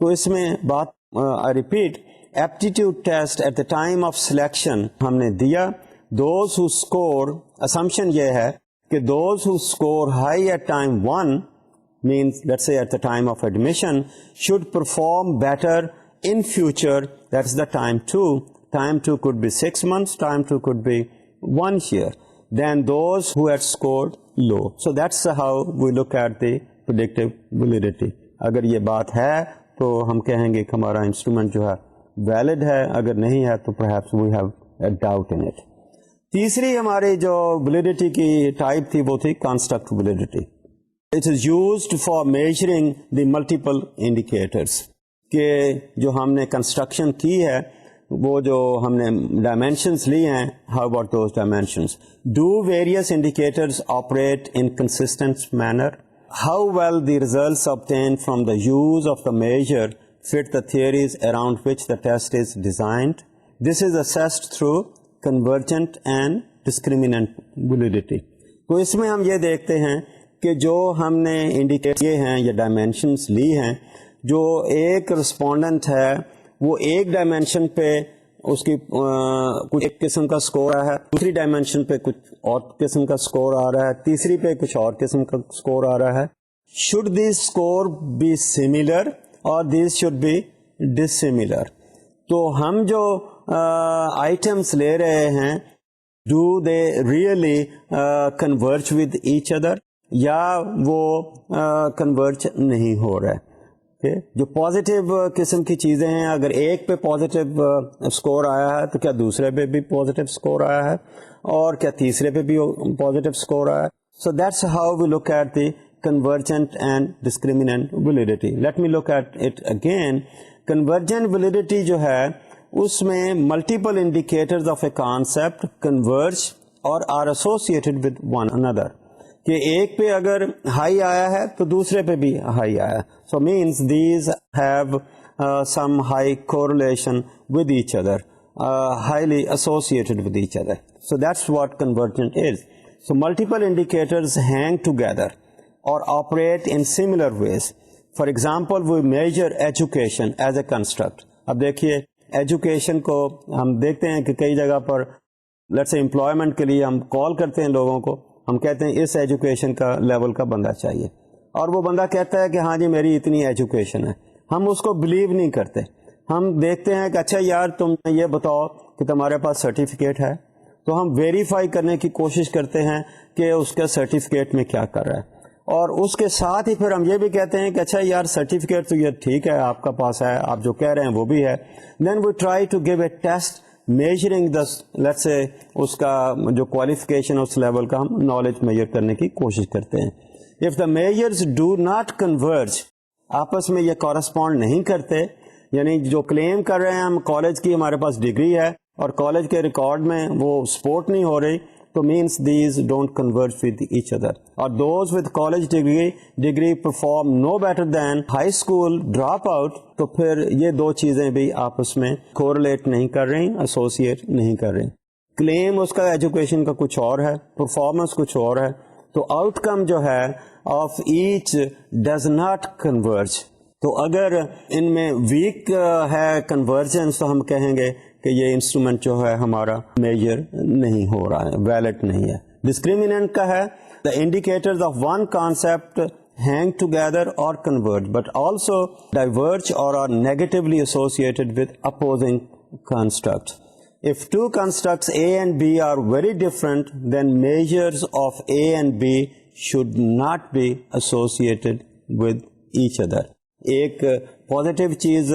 تو اس میں بات I repeat, aptitude test at the time of selection ہم نے دیا, دوز ہو اسکور, اسمپشن یہ ہے کہ those who score high at time 1 means let's say at the time of admission should perform better in future, that's the time 2. Time 2 could be 6 months, time 2 could be 1 year, than those who had scored low. So that's how we look at the predictive validity. اگر یہ بات ہے تو ہم کہیں گے کہ ہمارا انسٹرومنٹ جو ہے ویلڈ ہے, اگر نہیں ہے تو perhaps we have a doubt in it. تیسری ہماری جو ویلیڈیٹی کی ٹائپ تھی وہ تھی construct validity. It is used for measuring the multiple indicators, کہ جو ہم نے کنسٹرکشن کی ہے وہ جو ہم نے ڈائمینشنس لی ہیں, how about those dimensions, do various indicators operate in consistent manner, how well the results obtained from the use of the measure fit the theories around which the test is designed. This is assessed through convergent and discriminant validity. تو اس میں ہم یہ دیکھتے ہیں کہ جو ہم نے انڈیکیٹ کیے ہیں یا ڈائمینشنس لی ہیں, جو ایک رسپونڈنٹ ہے وہ ایک ڈائمینشن پہ اس کی کچھ ایک قسم کا سکور آ رہا ہے, دوسری ڈائمینشن پہ کچھ اور قسم کا سکور آ رہا ہے, تیسری پہ کچھ اور قسم کا سکور آ رہا ہے. Should these score be similar اور دیز شوڈ بی ڈسملر. تو ہم جو آئٹمس لے رہے ہیں do they really converge with each other, یا وہ کنورج نہیں ہو رہا ہے. جو پازیٹیو قسم کی چیزیں ہیں, اگر ایک پہ پازیٹیو اسکور آیا ہے تو کیا دوسرے پہ بھی پازیٹیو اسکور آیا ہے, اور کیا تیسرے پہ بھی پازیٹیو اسکور آیا ہے. So that's how we look at the convergent and discriminant validity. Let me look at it again. Convergent validity جو ہے اس میں multiple indicators of a concept converge اور are associated with one another, کہ ایک پہ اگر ہائی آیا ہے تو دوسرے پہ بھی ہائی آیا. So means these have some high correlation with each other, highly associated with each other. So that's what convergent is. So multiple indicators hang together or operate in similar ways. For example, we measure education as a construct. اب دیکھیے education کو ہم دیکھتے ہیں کہ کئی جگہ پر let's say employment کے لیے ہم کال کرتے ہیں لوگوں کو, ہم کہتے ہیں اس ایجوکیشن کا لیول کا بندہ چاہیے, اور وہ بندہ کہتا ہے کہ ہاں جی میری اتنی ایجوکیشن ہے. ہم اس کو بلیو نہیں کرتے, ہم دیکھتے ہیں کہ اچھا یار تم یہ بتاؤ کہ تمہارے پاس سرٹیفکیٹ ہے, تو ہم ویریفائی کرنے کی کوشش کرتے ہیں کہ اس کے سرٹیفکیٹ میں کیا کر رہا ہے, اور اس کے ساتھ ہی پھر ہم یہ بھی کہتے ہیں کہ اچھا یار سرٹیفکیٹ تو یہ ٹھیک ہے آپ کا پاس ہے, آپ جو کہہ رہے ہیں وہ بھی ہے. Then we try to give a test measuring the لیٹس سے اس کا جو کوالیفیکیشن اس لیول کا ہم نالج میجر کرنے کی کوشش کرتے ہیں. If the measures do not converge, آپس میں یہ کورسپونڈ نہیں کرتے, یعنی جو کلیم کر رہے ہیں ہم کالج کی ہمارے پاس ڈگری ہے اور کالج کے ریکارڈ میں وہ سپورٹ نہیں ہو رہی, تو means these don't converge with each other. اور those with college degree perform no better than high school drop out, تو پھر یہ دو چیزیں بھی آپس میں کوریلیٹ نہیں کر رہی, ایسوسیٹ نہیں کر رہی. کلیم اس کا ایجوکیشن کا کچھ اور ہے, پرفارمنس کچھ اور ہے, تو آؤٹ کم جو ہے of each does not converge. تو اگر ان میں ویک ہے کنورجنس تو ہم کہیں گے کہ یہ انسٹرومنٹ جو ہے ہمارا میجر نہیں ہو رہا ہے, ویلڈ نہیں ہے. ڈسکریمنٹ کا ہے the indicators of one concept hang together or converge, but also diverge or are negatively associated with opposing constructs. If two constructs A and B are very different, then measures of A and B should not be associated with each other. ایک positive چیز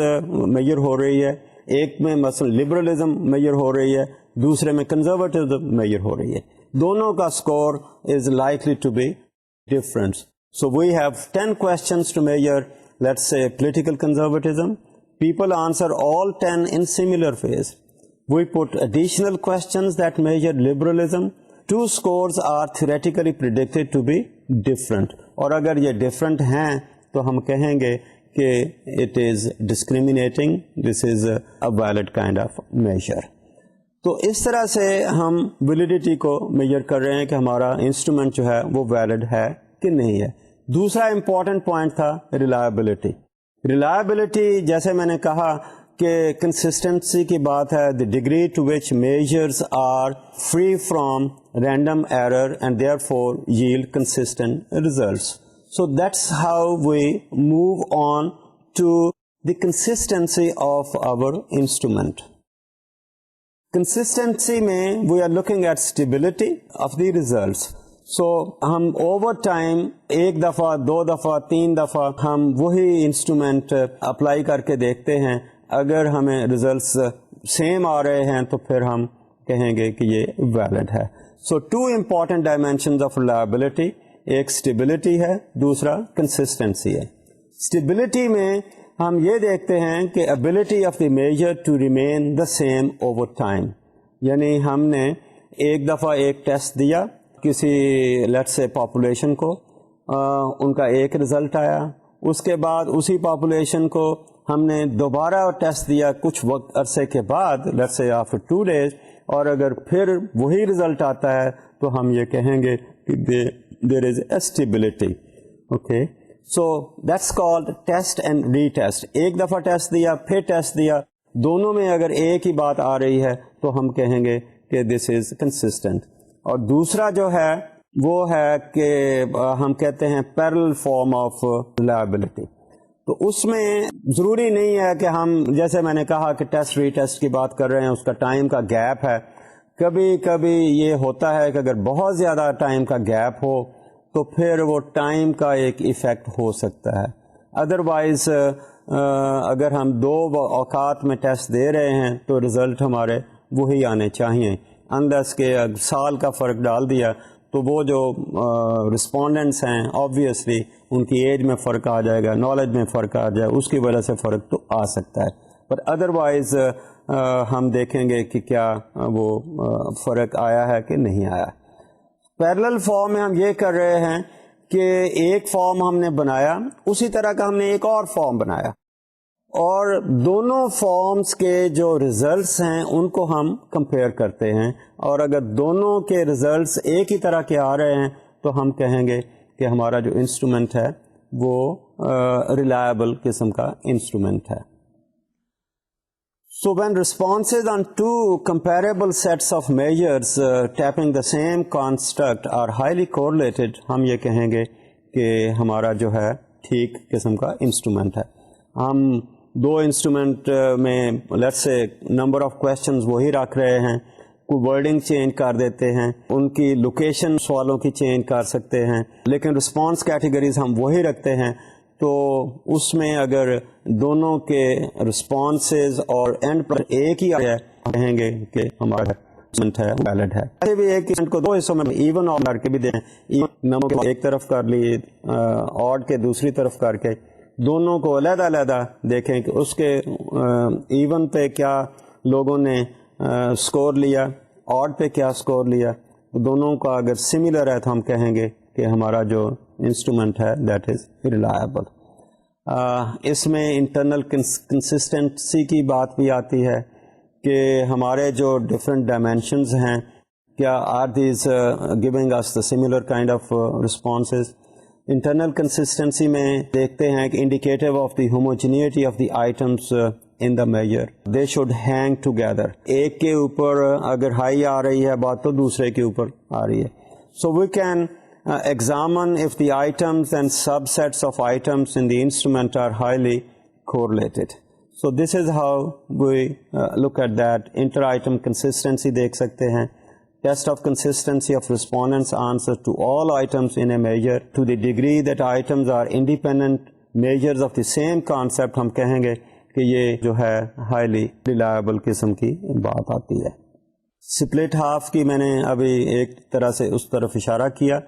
major ہو رہی ہے, ایک میں مثلا liberalism major ہو رہی ہے, دوسرے میں کنزرویٹزم میجر ہو رہی ہے, دونوں کا score is likely to be different. So we have 10 questions to measure, let's say, political conservatism. People answer all 10 in similar ways. We put additional questions that measure liberalism. Two scores are theoretically predicted to be different. اور اگر یہ different ہیں تو ہم کہیں گے کہ it is discriminating. This is a valid kind of measure. تو اس طرح سے ہم ویلیڈیٹی کو میجر کر رہے ہیں کہ ہمارا انسٹرومنٹ جو ہے وہ ویلڈ ہے کہ نہیں ہے. دوسرا امپورٹنٹ پوائنٹ تھا ریلائبلٹی. ریلائبلٹی جیسے میں نے کہا کہ کنسسٹنسی کی بات ہے, the degree to which measures are free from random error and therefore yield consistent results. So that's how we move on to the consistency of our instrument. Consistency میں we are looking at stability of the results. So ہم over time ایک دفعہ, دو دفعہ, تین دفعہ ہم وہی instrument apply کر کے دیکھتے ہیں. اگر ہمیں ریزلٹس سیم آ رہے ہیں تو پھر ہم کہیں گے کہ یہ ویلڈ ہے. So two important dimensions of reliability, ایک اسٹیبلٹی ہے, دوسرا کنسسٹنسی ہے. اسٹیبلٹی میں ہم یہ دیکھتے ہیں کہ ability of the measure to remain the same over time. یعنی ہم نے ایک دفعہ ایک ٹیسٹ دیا کسی لیٹس سے پاپولیشن کو, ان کا ایک رزلٹ آیا, اس کے بعد اسی پاپولیشن کو ہم نے دوبارہ ٹیسٹ دیا کچھ وقت عرصے کے بعد, لیٹس سے آفٹر 2 days, اور اگر پھر وہی رزلٹ آتا ہے تو ہم یہ کہیں گے کہ there is stability. Okay, so that's called test and retest. ایک دفعہ ٹیسٹ دیا پھر ٹیسٹ دیا, دونوں میں اگر ایک ہی بات آ رہی ہے تو ہم کہیں گے کہ دس از کنسسٹنٹ. اور دوسرا جو ہے وہ ہے کہ ہم کہتے ہیں پیرل فارم آف ریلائبلٹی. تو اس میں ضروری نہیں ہے کہ ہم, جیسے میں نے کہا کہ ٹیسٹ ری ٹیسٹ کی بات کر رہے ہیں, اس کا ٹائم کا گیپ ہے. کبھی کبھی یہ ہوتا ہے کہ اگر بہت زیادہ ٹائم کا گیپ ہو تو پھر وہ ٹائم کا ایک ایفیکٹ ہو سکتا ہے. ادروائز اگر ہم 2 اوقات میں ٹیسٹ دے رہے ہیں تو رزلٹ ہمارے وہی آنے چاہیے. اندس کے سال کا فرق ڈال دیا تو وہ جو رسپونڈنٹس ہیں آبویسلی ان کی ایج میں فرق آ جائے گا, نالج میں فرق آ جائے, اس کی وجہ سے فرق تو آ سکتا ہے. پر ادروائز ہم دیکھیں گے کہ کیا وہ فرق آیا ہے کہ نہیں آیا. پیرلل فارم میں ہم یہ کر رہے ہیں کہ ایک فارم ہم نے بنایا، اسی طرح کا ہم نے ایک اور فارم بنایا، اور دونوں فارمز کے جو ریزلٹس ہیں ان کو ہم کمپیئر کرتے ہیں، اور اگر دونوں کے ریزلٹس ایک ہی طرح کے آ رہے ہیں تو ہم کہیں گے کہ ہمارا جو انسٹرومنٹ ہے وہ ریلائبل قسم کا انسٹرومنٹ ہے. So when responses on two comparable sets of measures tapping the same construct are highly correlated, ہم یہ کہیں گے کہ ہمارا جو ہے ٹھیک قسم کا انسٹرومنٹ ہے. ہم دو انسٹرومنٹ میں let's say number of questions وہی رکھ رہے ہیں، کوئی ورڈنگ چینج کر دیتے ہیں، ان کی لوکیشن سوالوں کی چینج کر سکتے ہیں، لیکن رسپانس کیٹیگریز ہم وہی رکھتے ہیں. تو اس میں اگر دونوں کے رسپانسز اور اینڈ پر ایک ہی آیا ہے کہیں گے کہ ہمارا انسٹرومنٹ ہے ویلڈ ہے. ایسے بھی ایک انسٹرومنٹ کو دو حصوں میں ایون آڈ کر کے بھی دیں، ایون نمبر کو ایک طرف کر لی، آڈ کے دوسری طرف کر کے، دونوں کو علیحدہ علیحدہ دیکھیں کہ اس کے ایون پہ کیا لوگوں نے سکور لیا، آڈ پہ کیا سکور لیا. دونوں کا اگر سملر ہے تو ہم کہیں گے کہ ہمارا جو انسٹرومنٹ ہے دیٹ از ریلائبل. اس میں انٹرنل کنسسٹنسی کی بات بھی آتی ہے کہ ہمارے جو ڈفرینٹ ڈائمینشنز ہیں کیا are these giving us the similar kind of responses. Internal consistency میں دیکھتے ہیں کہ indicative of the homogeneity of the items in the measure, they should hang together. ایک کے اوپر اگر ہائی آ رہی ہے بات تو دوسرے کے اوپر آ رہی ہے. So we can examine if the items and subsets of items in the instrument are highly correlated. So this is how we look at that. Inter-item consistency دیکھ سکتے ہیں. Test of consistency of respondents' answers to all items in a measure to the degree that items are independent measures of the same concept. ہم کہیں گے کہ یہ جو ہے ہائیلی ریلائبل قسم کی بات آتی ہے. سپلٹ ہاف کی میں نے ابھی ایک طرح سے اس طرف اشارہ کیا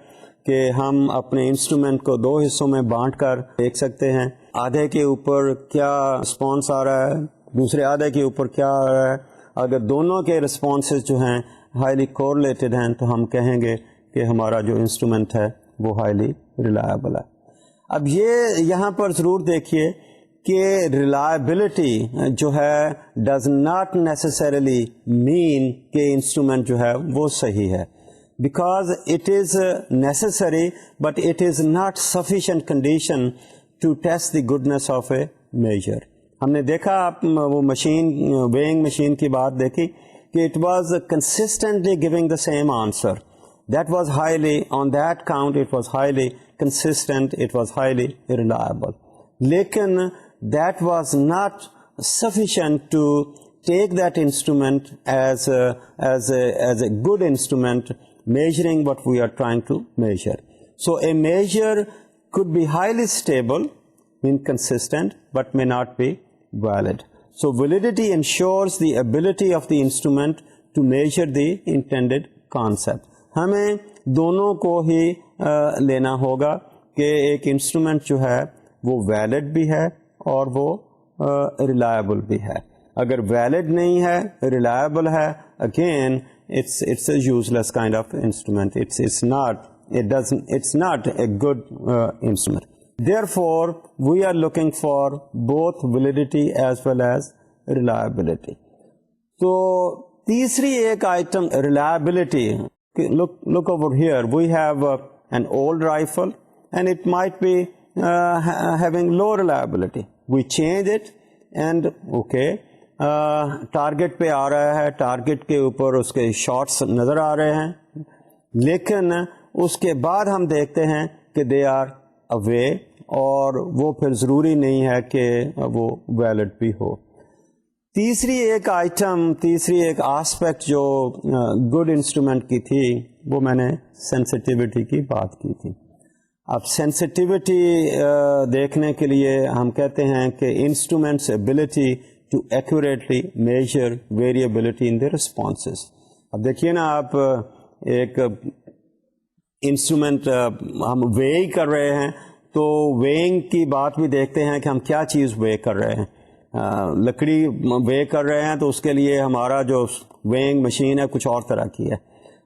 کہ ہم اپنے انسٹرومنٹ کو دو حصوں میں بانٹ کر دیکھ سکتے ہیں. آدھے کے اوپر کیا رسپانس آ رہا ہے، دوسرے آدھے کے اوپر کیا آ رہا ہے. اگر دونوں کے رسپانسز جو ہیں ہائیلی کورلیٹڈ ہیں تو ہم کہیں گے کہ ہمارا جو انسٹرومنٹ ہے وہ ہائیلی ریلائبل ہے. اب یہ یہاں پر ضرور دیکھیے کہ ریلائبلٹی جو ہے ڈز ناٹ نیسسریلی مین کہ انسٹرومنٹ جو ہے وہ صحیح ہے، because it is necessary but it is not sufficient condition to test the goodness of a measure. ہم نے دیکھا آپ وہ مشین ویئنگ مشین کی بات دیکھی کہ it was consistently giving the same answer. That was highly on that count it was highly consistent, it was highly reliable. لیکن that was not sufficient to take that instrument as a good instrument measuring what we are trying to measure. So a measure could be highly stable, inconsistent, but may not be valid. So validity ensures the ability of the instrument to measure the intended concept. ہمیں دونوں کو ہی لینا ہوگا کہ ایک instrument جو ہے وہ ویلڈ بھی ہے اور وہ ریلائبل بھی ہے. اگر ویلڈ نہیں ہے، ریلائبل ہے، again it's a useless kind of instrument. It's not a good instrument. Therefore, we are looking for both validity as well as reliability. تو تیسری ایک item reliability. Look over here. We have an old rifle and it might be having low reliability. We change it and okay, target پہ آ رہا ہے، target کے اوپر اس کے shots نظر آ رہے ہیں، لیکن اس کے بعد ہم دیکھتے ہیں کہ دے آر اوے، اور وہ پھر ضروری نہیں ہے کہ وہ ویلڈ بھی ہو. تیسری ایک آئٹم، تیسری ایک آسپیکٹ جو گڈ انسٹرومنٹ کی تھی وہ میں نے سینسٹیوٹی کی بات کی تھی. اب سینسٹیوٹی دیکھنے کے لیے ہم کہتے ہیں کہ instrument's ability to accurately measure variability in the responses. اب دیکھیے نا، آپ ایک انسٹرومنٹ ہم ویئی کر رہے ہیں تو ویئنگ کی بات بھی دیکھتے ہیں کہ ہم کیا چیز وے کر رہے ہیں. لکڑی وے کر رہے ہیں تو اس کے لیے ہمارا جو ویئنگ مشین ہے کچھ اور طرح کی ہے.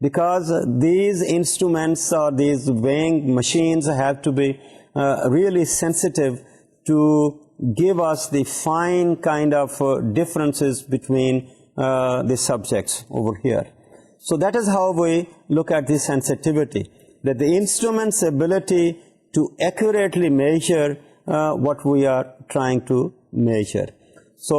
Because these instruments or these weighing machines have to be really sensitive to give us the fine kind of differences between the subjects over here. So that is how we look at the sensitivity, that the instrument's ability to accurately measure what we are trying to measure. So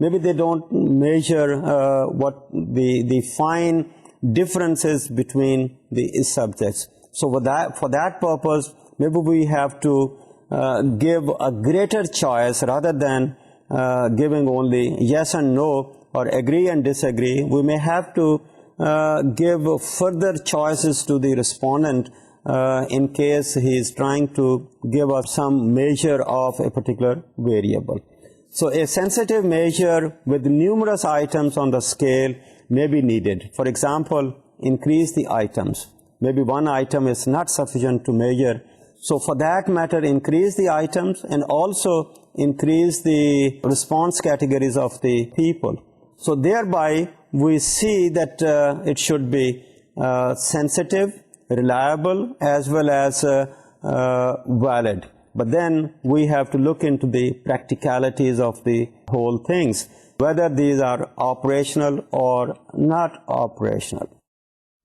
maybe they don't measure what the fine differences between the subjects. So for that purpose, maybe we have to give a greater choice rather than giving only yes and no or agree and disagree. We may have to give further choices to the respondent in case he is trying to give us some measure of a particular variable. So a sensitive measure with numerous items on the scale may be needed. For example, increase the items. Maybe one item is not sufficient to measure. So for that matter, increase the items and also increase the response categories of the people. So thereby we see that it should be sensitive, reliable, as well as valid. But then we have to look into the practicalities of the whole things, whether these are operational or not operational.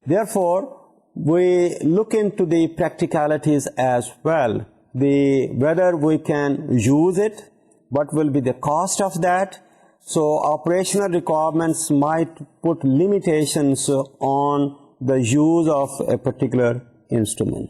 Therefore, we look into the practicalities as well, whether we can use it, what will be the cost of that. So operational requirements might put limitations on the use of a particular instrument.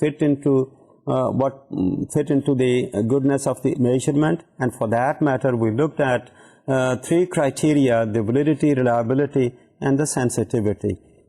fit into the goodness of the measurement. And for that matter we looked at three criteria: the validity, reliability and the sensitivity.